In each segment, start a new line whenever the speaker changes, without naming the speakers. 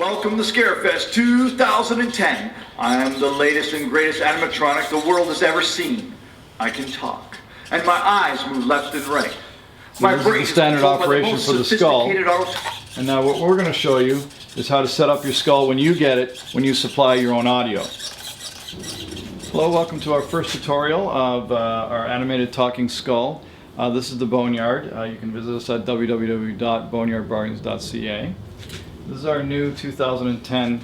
Welcome to Scarefest 2010. I am the latest and greatest animatronic the world has ever seen. I can talk, and my eyes move left and right. My
brain is the standard operation for the skull. And now what we're going to show you is how to set up your skull when you get it, when you supply your own audio. Hello, welcome to our first tutorial of our animated talking skull. This is the Boneyard. You can visit us at www.boneyardbargains.ca. This is our new 2010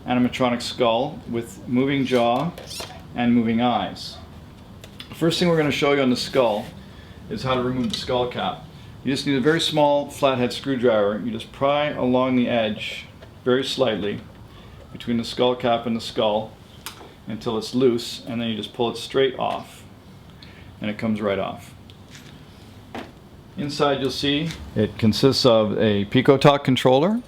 animatronic skull with moving jaw and moving eyes. The first thing we're going to show you on the skull is how to remove the skull cap. You just need a very small flathead screwdriver. You just pry along the edge very slightly between the skull cap and the skull until it's loose, and then you just pull it straight off and it comes right off. Inside you'll see it consists of a pico-talk controller,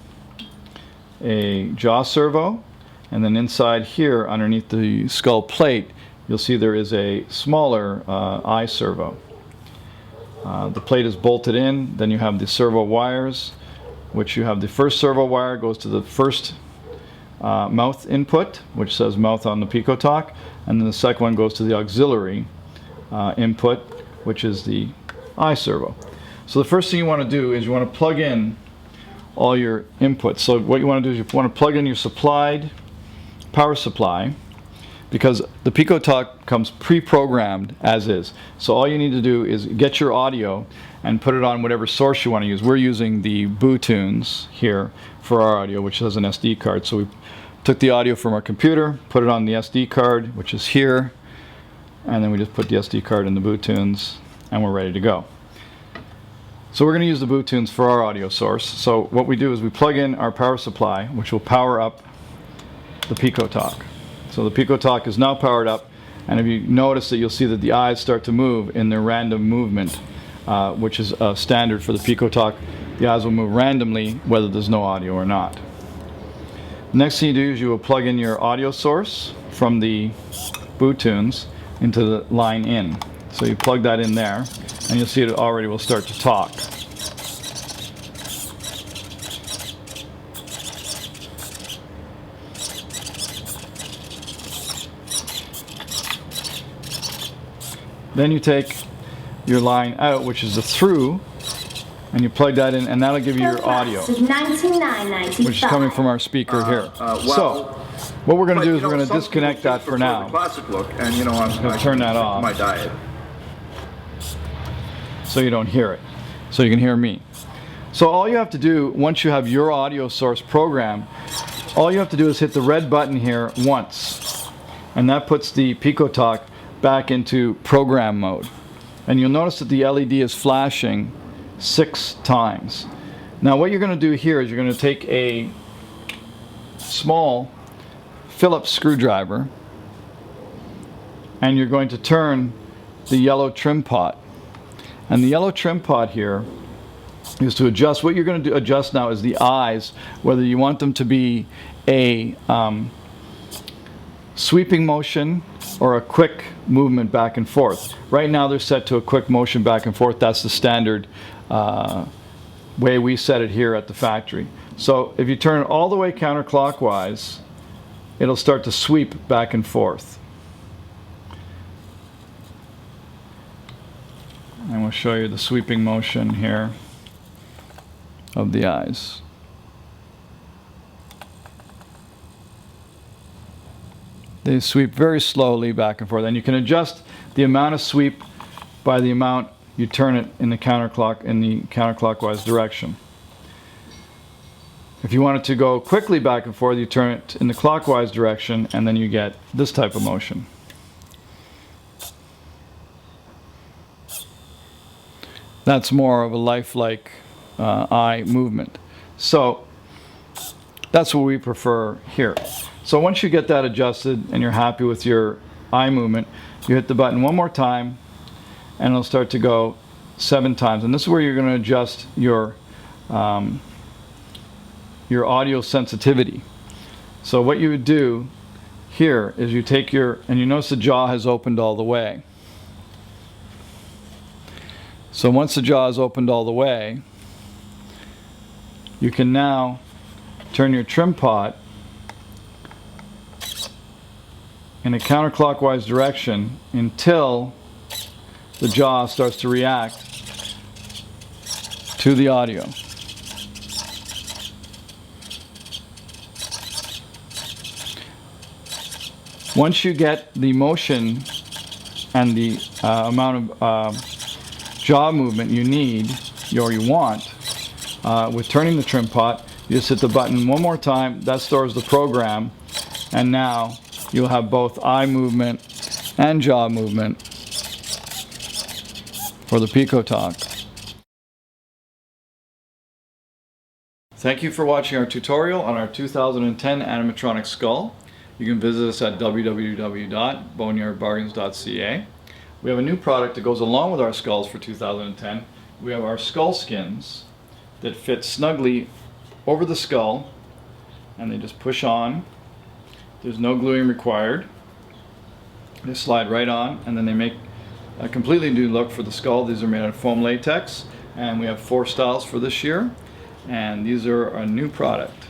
a jaw servo, and then inside here underneath the skull plate you'll see there is a smaller eye servo. The plate is bolted in, then you have the servo wires, which you have the first servo wire goes to the first mouth input, which says mouth on the pico-talk, and then the second one goes to the auxiliary input, which is the eye servo. So the first thing you want to do is you want to plug in all your inputs. So what you want to do is you want to plug in your supplied power supply, because the pico-talk comes pre-programmed as is. So all you need to do is get your audio and put it on whatever source you want to use. We're using the Bluetooth here for our audio, which has an SD card. So we took the audio from our computer, put it on the SD card, which is here, and then we just put the SD card in the Bluetooth, and we're ready to go. So we're going to use the Bluetooth for our audio source. So what we do is we plug in our power supply, which will power up the pico-talk. So the pico-talk is now powered up, and if you notice that you'll see that the eyes start to move in their random movement, which is standard for the pico-talk. The eyes will move randomly whether there's no audio or not. The next thing you do is you will plug in your audio source from the Bluetooth into the line in. So you plug that in there, and you'll see it already will start to talk. Then you take your line out, which is the through, and you plug that in, and that'll give you your audio, which is coming from our speaker here. So what we're going to do is we're going to disconnect that for now.
Classic look, and you know, I'm
going to turn that off.
My diet.
So you don't hear it, so you can hear me. So all you have to do once you have your audio source programmed, all you have to do is hit the red button here once, and that puts the pico-talk back into program mode. And you'll notice that the LED is flashing 6 times. Now what you're going to do here is you're going to take a small Phillips screwdriver and you're going to turn the yellow trim pot. And the yellow trim pot here is to adjust. What you're going to adjust now is the eyes, whether you want them to be a sweeping motion or a quick movement back and forth. Right now they're set to a quick motion back and forth. That's the standard way we set it here at the factory. So if you turn it all the way counterclockwise, it'll start to sweep back and forth. And we'll show you the sweeping motion here of the eyes. They sweep very slowly back and forth, and you can adjust the amount of sweep by the amount you turn it in the counterclockwise direction. If you want it to go quickly back and forth, you turn it in the clockwise direction, and then you get this type of motion. That's more of a lifelike eye movement. So that's what we prefer here. So once you get that adjusted and you're happy with your eye movement, you hit the button one more time and it'll start to go 7 times. And this is where you're going to adjust your audio sensitivity. So what you would do here is you take and you notice the jaw has opened all the way. So once the jaw is opened all the way, you can now turn your trim pot in a counterclockwise direction until the jaw starts to react to the audio. Once you get the motion and the amount of jaw movement you need or you want with turning the trim pot, you just hit the button one more time. That stores the program, and now you'll have both eye movement and jaw movement for the Pico-Talk. Thank you for watching our tutorial on our 2010 animatronic skull. You can visit us at www.boneyardbargains.ca. We have a new product that goes along with our skulls for 2010. We have our skull skins that fit snugly over the skull, and they just push on. There's no gluing required. They slide right on, and then they make a completely new look for the skull. These are made out of foam latex, and we have 4 styles for this year, and these are a new product.